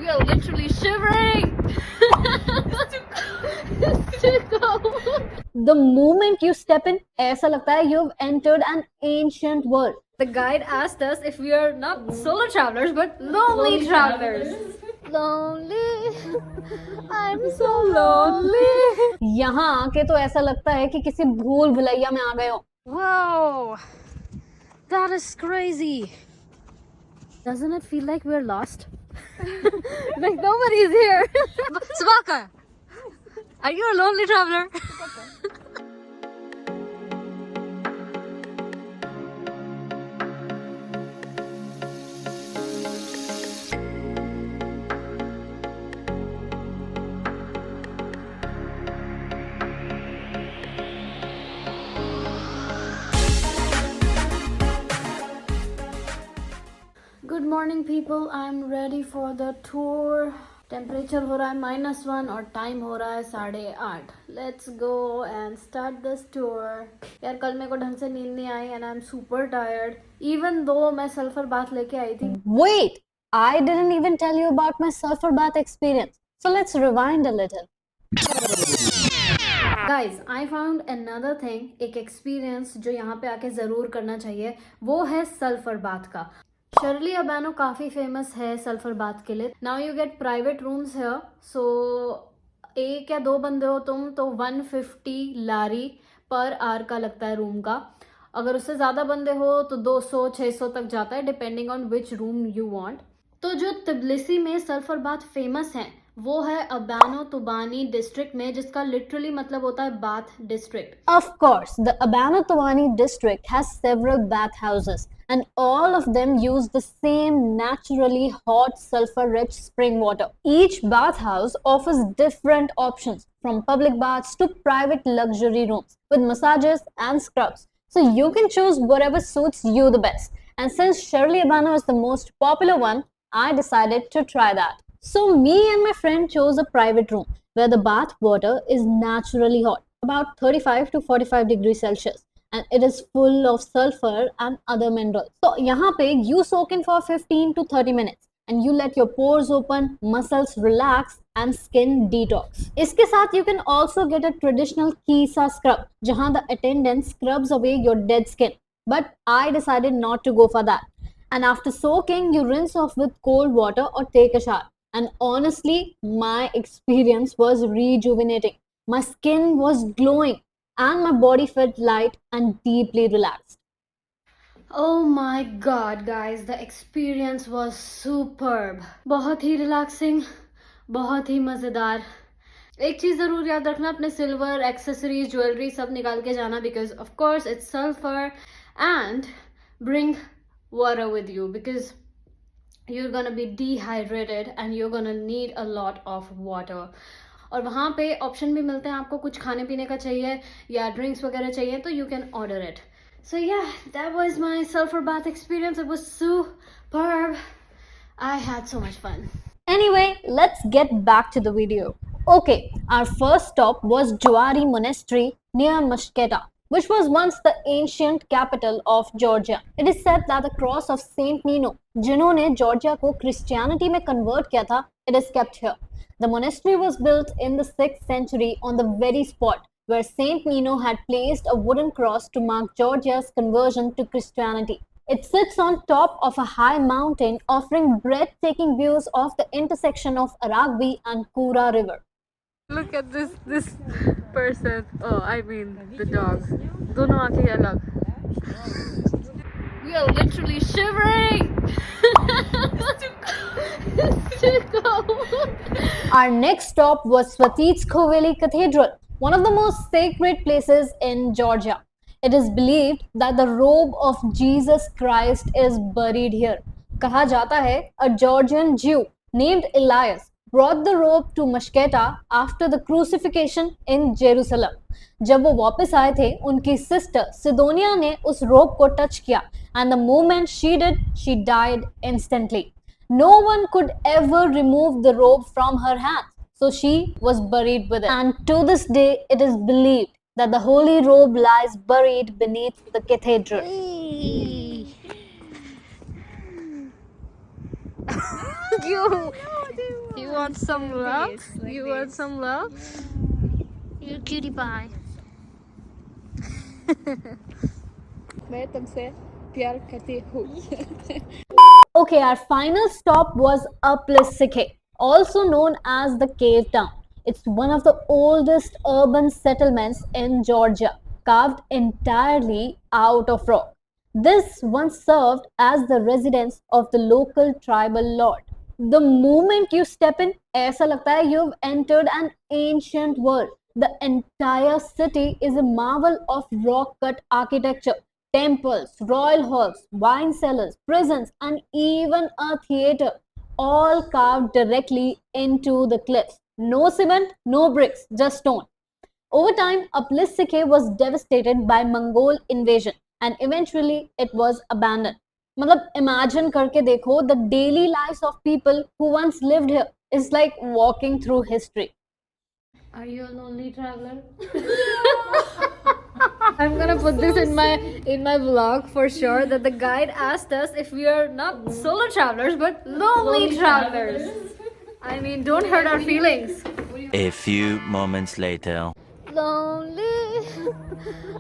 We are literally shivering. It's too cold. The moment you step in, ऐसा लगता है you've entered an ancient world. The guide asked us if we are not solo travelers but lonely travelers. Lonely. I'm so lonely. यहाँ आके तो ऐसा लगता है कि किसी भूल भुलैया में आ गए हो. Wow, that is crazy. Doesn't it feel like we're lost? Like nobody's here. Subaka, are you a lonely traveler? Good morning people, I'm ready for the tour. Temperature हो रहा है -1 और टाइम हो रहा है 8:30. Let's go and start this tour. यार कल मेरे को ढंग से नींद नहीं आई and I am super tired even though मैं सल्फर बाथ लेके आई थी. Wait, I didn't even tell you about my sulfur bath experience. So let's rewind a little. Guys, I found another thing, एक एक्सपीरियंस जो यहाँ पे आके ज़रूर करना चाहिए, वो है सल्फर बाथ का. शर्ली अबानो काफ़ी फेमस है सल्फर बाथ के लिए. Now you get private rooms है. सो एक या दो बंदे हो तुम तो 150 लारी पर आवर का लगता है रूम का. अगर उससे ज़्यादा बंदे हो तो 200-600 तक जाता है depending on which room you want. तो जो तिब्लिसी में सल्फर बाथ फेमस है वो है अबानो तुबानी डिस्ट्रिक्ट में, जिसका लिटरली मतलब होता है bath district. Of course the Abano तुबानी district has several bath houses and all of them use the same naturally hot sulfur rich spring water. Each bathhouse offers different options from public baths to private luxury rooms with massages and scrubs. So you can choose whatever suits you the best. And since Shirley Abano is the most popular one, I decided to try that. So me and my friend chose a private room where the bath water is naturally hot, about 35 to 45 degrees Celsius. And it is full of sulfur and other minerals. So यहाँ पे you soak in for 15 to 30 minutes and you let your pores open, muscles relax and skin detox. इसके साथ you can also get a traditional Kisa scrub जहाँ the attendant scrubs away your dead skin. But I decided not to go for that. And after soaking, you rinse off with cold water or take a shower. And honestly, my experience was rejuvenating. My skin was glowing. And my body felt light and deeply relaxed. Oh my god guys, the experience was superb. बहुत ही relaxing, बहुत ही मज़ेदार. एक चीज़ ज़रूर याद रखना, अपने silver accessories jewellery सब निकाल के जाना because of course it's sulfur. And bring water with you because you're gonna be dehydrated and you're gonna need a lot of water. और वहाँ पे ऑप्शन भी मिलते हैं आपको, कुछ खाने पीने का चाहिए या ड्रिंक्स वगैरह चाहिए तो you can order it. So yeah that was my sulphur bath experience. It was superb. I had so much fun. Anyway, let's get back to the video. Okay, our first stop was Jawari Monastery near Mashketa, which was once the ancient capital of Georgia. It is said that the cross of Saint Nino, जिन्होंने Georgia को Christianity में convert किया था, it is kept here. The monastery was built in the 6th century on the very spot where Saint Nino had placed a wooden cross to mark Georgia's conversion to Christianity. It sits on top of a high mountain, offering breathtaking views of the intersection of Aragvi and Kura River. Look at this person. Oh, I mean the dog. दोनों आंखें अलग. We are literally shivering. It's too cold. Our next stop was Svatitskhoveli Cathedral, one of the most sacred places in Georgia. It is believed that the robe of Jesus Christ is buried here. कहा जाता है a Georgian Jew named Elias brought the robe to Mashketa after the crucifixion in Jerusalem. जब वो वापस आए थे, उनकी sister सिदोनिया ने उस रोब को टच किया and the moment she did, she died instantly. No one could ever remove the robe from her hands, so she was buried with it. And to this day, it is believed that the holy robe lies buried beneath the cathedral. You. You want some love? like You want this. some love? You cutie pie. मैं तुमसे प्यार करती हूँ. Okay, our final stop was Uplisike, also known as the Cave Town. It's one of the oldest urban settlements in Georgia, carved entirely out of rock. This once served as the residence of the local tribal lord. The moment you step in, ऐसा लगता है you've entered an ancient world. The entire city is a marvel of rock-cut architecture. Temples, royal halls, wine cellars, prisons, and even a theater, all carved directly into the cliffs. No cement, no bricks, just stone. Over time, Uplisike was devastated by Mongol invasion and eventually it was abandoned. मतलब imagine करके देखो, the daily lives of people who once lived here is like walking through history. Are you a lonely traveler? I'm gonna put this in my vlog for sure that the guide asked us if we are not solo travelers but lonely travelers. I mean, don't hurt our feelings. A few moments later. Lonely,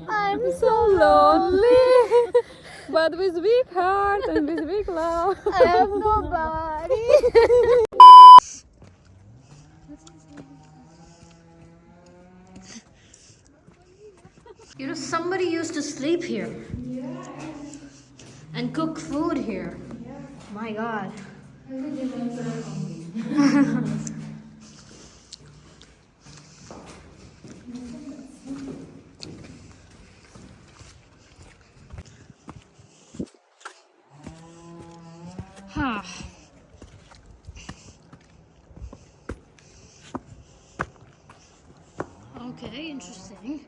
I'm so lonely. But with weak heart and with weak love. I have nobody. You know, somebody used to sleep here and cook food here. My God. Huh. Okay, interesting.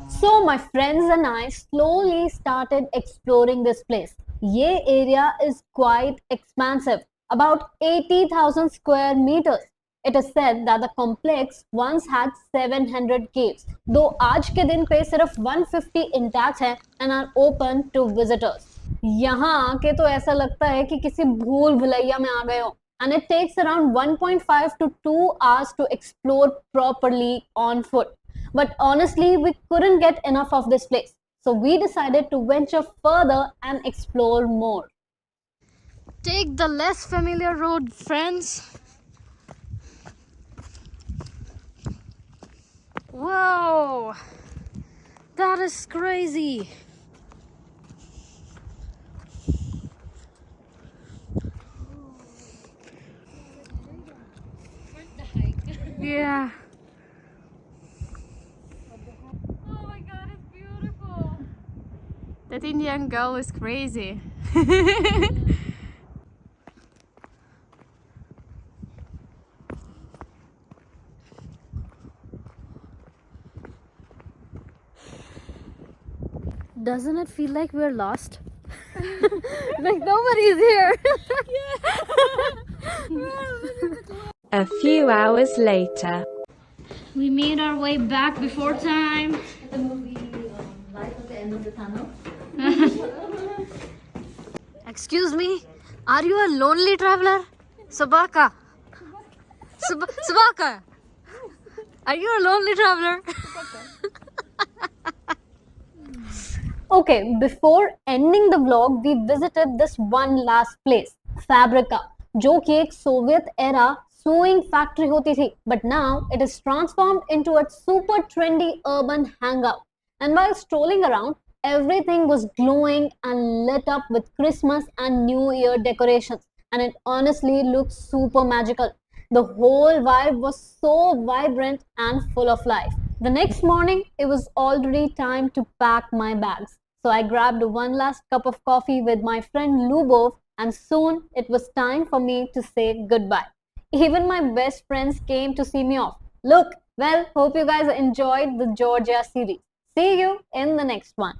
So my friends and I slowly started exploring this place. Ye area is quite expansive, about 80,000 square meters. It is said that the complex once had 700 caves, though आज के दिन पे सिर्फ 150 intact हैं and are open to visitors. यहाँ आके तो ऐसा लगता है कि किसी भूल भुलैया में आ गए हो. And it takes around 1.5 to 2 hours to explore properly on foot. But honestly, we couldn't get enough of this place. So we decided to venture further and explore more. Take the less familiar road, friends. Whoa! That is crazy. Yeah. Oh my god, it's beautiful. That Indian girl is crazy. Doesn't it feel like we're lost? Like nobody's here. A few hours later. We made our way back before time. The movie Life at the End of the Tunnel. Excuse me, are you a lonely traveler? Sabaka. Sabaka. Are you a lonely traveler? Okay, before ending the vlog, we visited this one last place, Fabrica, जो कि एक Soviet era sewing factory होती थी, but now it is transformed into a super trendy urban hangout. And while strolling around, everything was glowing and lit up with Christmas and New Year decorations, and it honestly looked super magical. The whole vibe was so vibrant and full of life. The next morning, it was already time to pack my bags. So I grabbed one last cup of coffee with my friend Lubov, and soon it was time for me to say goodbye. Even my best friends came to see me off. Look, well, hope you guys enjoyed the Georgia series. See you in the next one.